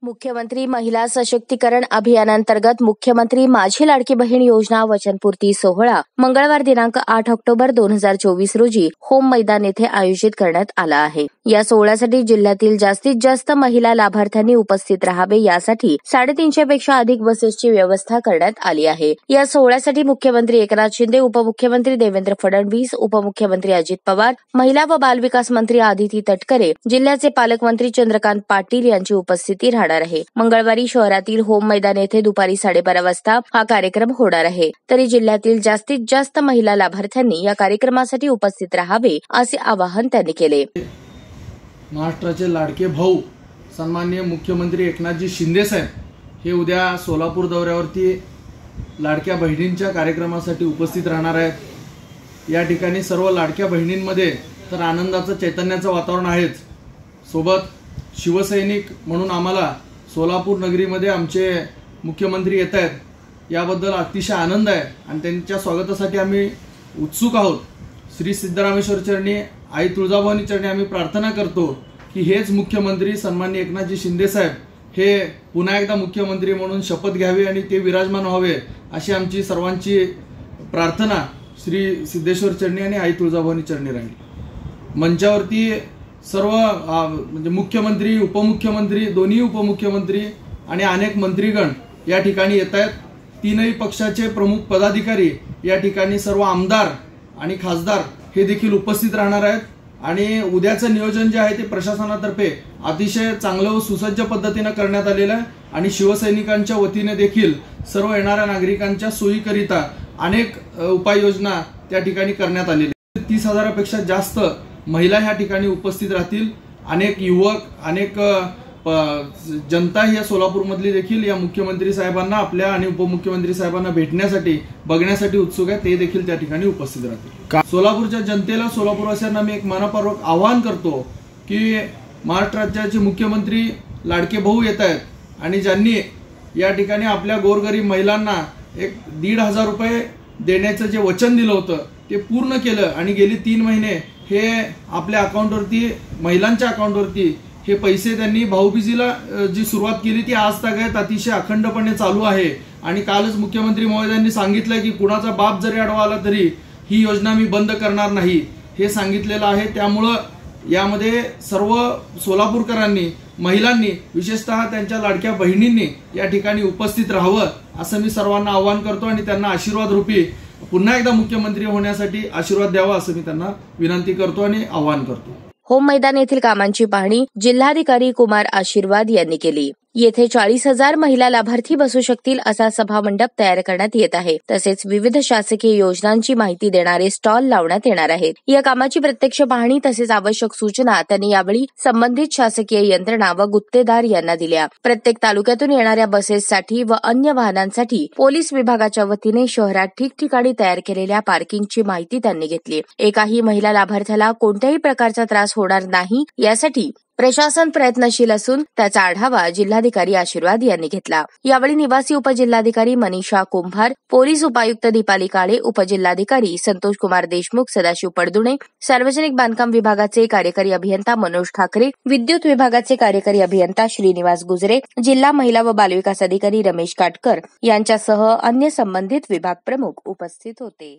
मुख्यमंत्री महिला सशक्तीकरण अभियानांतर्गत मुख्यमंत्री माझी लाडकी बहीण योजना वचनपूर्ती सोहळा मंगळवार दिनांक 8 ऑक्टोबर 2024 रोजी होम मैदान येथे आयोजित करण्यात आला आहे। या सोहळ्यासाठी जिल्ह्यातील जास्तीत जास्त महिला लाभार्थ्यांनी उपस्थित राहावे यासाठी 350 पेक्षा अधिक बसेसची व्यवस्था करण्यात आली आहे। या सोहळ्यासाठी मुख्यमंत्री एकनाथ शिंदे, उपमुख्यमंत्री देवेंद्र फडणवीस, उपमुख्यमंत्री अजित पवार, महिला व बालविकास मंत्री आदिती तटकरे, जिल्ह्याचे पालकमंत्री चंद्रकांत पाटील यांची उपस्थिती राहणार आहे। मंगळवारी शहरातील होम मैदान येथे दुपारी 12:30 वाजता हा कार्यक्रम होणार आहे। तरी जिल्ह्यातील जास्तीत जास्त महिला लाभार्थ्यांनी या कार्यक्रमासाठी उपस्थित राहावे असे आवाहन त्यांनी केले। महाराष्ट्राचे लाडके भाऊ सन्माननीय मुख्यमंत्री एकनाथजी शिंदे साहेब हे उद्या सोलापूर दौऱ्यावरती लाडक्या बहिणींच्या कार्यक्रमासाठी उपस्थित राहणार आहेत। या ठिकाणी सर्व लाडक्या बहिणींमध्ये तर आनंदाचं चैतन्याचं वातावरण आहेच, सोबत शिवसैनिक म्हणून आम्हाला सोलापूर नगरीमध्ये आमचे मुख्यमंत्री येत आहेत, याबद्दल अतिशय आनंद आहे आणि त्यांच्या स्वागतासाठी आम्ही उत्सुक आहोत। श्री सिद्धरामेश्वर चरणी, आई तुळजाभवानी चरणी आम्ही प्रार्थना करतो की हेच मुख्यमंत्री सन्माननीय एकनाथजी शिंदे साहेब हे पुन्हा एकदा मुख्यमंत्री म्हणून शपथ घ्यावी आणि ते विराजमान व्हावे अशी आमची सर्वांची प्रार्थना श्री सिद्धेश्वर चरणी आणि आई तुळजाभवानी चरणी राहील। मंचावरती सर्व म्हणजे मुख्यमंत्री, उपमुख्यमंत्री, दोन्ही उपमुख्यमंत्री आणि अनेक मंत्रीगण या ठिकाणी येत आहेत। तीनही पक्षाचे प्रमुख पदाधिकारी या ठिकाणी, सर्व आमदार आणि खासदार हे देखील उपस्थित राहणार आहेत आणि उद्याचं नियोजन जे आहे ते प्रशासनातर्फे अतिशय चांगलं व सुसज्ज पद्धतीने करण्यात आलेलं आहे आणि शिवसैनिकांच्या वतीने देखील सर्व येणाऱ्या नागरिकांच्या सोयीकरिता अनेक उपाययोजना त्या ठिकाणी करण्यात आलेल्या आहेत। 30,000पेक्षा जास्त महिला ह्या ठिकाणी उपस्थित राहतील। अनेक युवक, अनेक जनता ही या सोलापूरमधली देखील या मुख्यमंत्री साहेबांना आपल्या आणि उपमुख्यमंत्री साहेबांना भेटण्यासाठी, बघण्यासाठी उत्सुक आहे, ते देखील त्या ठिकाणी उपस्थित राहतील। सोलापूरच्या जनतेला, सोलापूरवासियांना मी एक मनपूर्वक आवाहन करतो की महाराष्ट्र राज्याचे मुख्यमंत्री लाडके भाऊ येत आहेत आणि ज्यांनी या ठिकाणी आपल्या गोरगरीब महिलांना एक 1,500 रुपये देण्याचं जे वचन दिलं होतं ते पूर्ण केलं आणि गेली 3 महिने हे आपल्या अकाउंटवरती, महिलांच्या अकाउंटवरती हे पैसे त्यांनी भाऊबीजीला जी सुरुवात केली ती आज तागत अतिशय अखंडपणे चालू आहे। आणि कालच मुख्यमंत्री महोदयांनी सांगितलं की कुणाचा बाप जरी अडवा आला तरी ही योजना मी बंद करणार नाही हे सांगितलेलं आहे। त्यामुळं यामध्ये सर्व सोलापूरकरांनी, महिलांनी, विशेषतः त्यांच्या लाडक्या बहिणींनी या ठिकाणी उपस्थित राहावं असं मी सर्वांना आवाहन करतो आणि त्यांना आशीर्वाद रूपी पुन्हा एकदा मुख्यमंत्री होण्यासाठी आशीर्वाद द्यावा असं मी त्यांना विनंती करतो आणि आवाहन करतो। होम मैदान येथील कामांची पाहणी जिल्हाधिकारी कुमार आशीर्वाद यांनी केली। येथे 40,000 महिला लाभार्थी बसू शकतील असा सभामंडप तयार करण्यात येत आहे। तसेच विविध शासकीय योजनांची माहिती देणारे स्टॉल लावण्यात येणार आहेत। या कामाची प्रत्यक्ष पाहणी तसेच आवश्यक सूचना त्यांनी यावेळी संबंधित शासकीय यंत्रणा व गुत्तेदार यांना दिल्या। प्रत्येक तालुक्यातून येणाऱ्या बसेससाठी व अन्य वाहनांसाठी पोलीस विभागाच्या वतीने शहरात ठिकठिकाणी तयार केलेल्या पार्किंगची माहिती त्यांनी घेतली। एकाही महिला लाभार्थ्याला कोणत्याही प्रकारचा त्रास होणार नाही यासाठी प्रशासन प्रयत्नशील असून त्याचा आढावा जिल्हाधिकारी आशीर्वाद यांनी घेतला। यावेळी निवासी उपजिल्हाधिकारी मनीषा कुंभार, पोलीस उपायुक्त दीपाली काळे, उपजिल्हाधिकारी संतोष कुमार देशमुख, सदाशिव पडदुणे, सार्वजनिक बांधकाम विभागाचे कार्यकारी अभियंता मनोज ठाकरे, विद्युत विभागाचे कार्यकारी अभियंता श्रीनिवास गुजरे, जिल्हा महिला व बालविकास अधिकारी रमेश काटकर यांच्यासह अन्य संबंधित विभाग प्रमुख उपस्थित होते।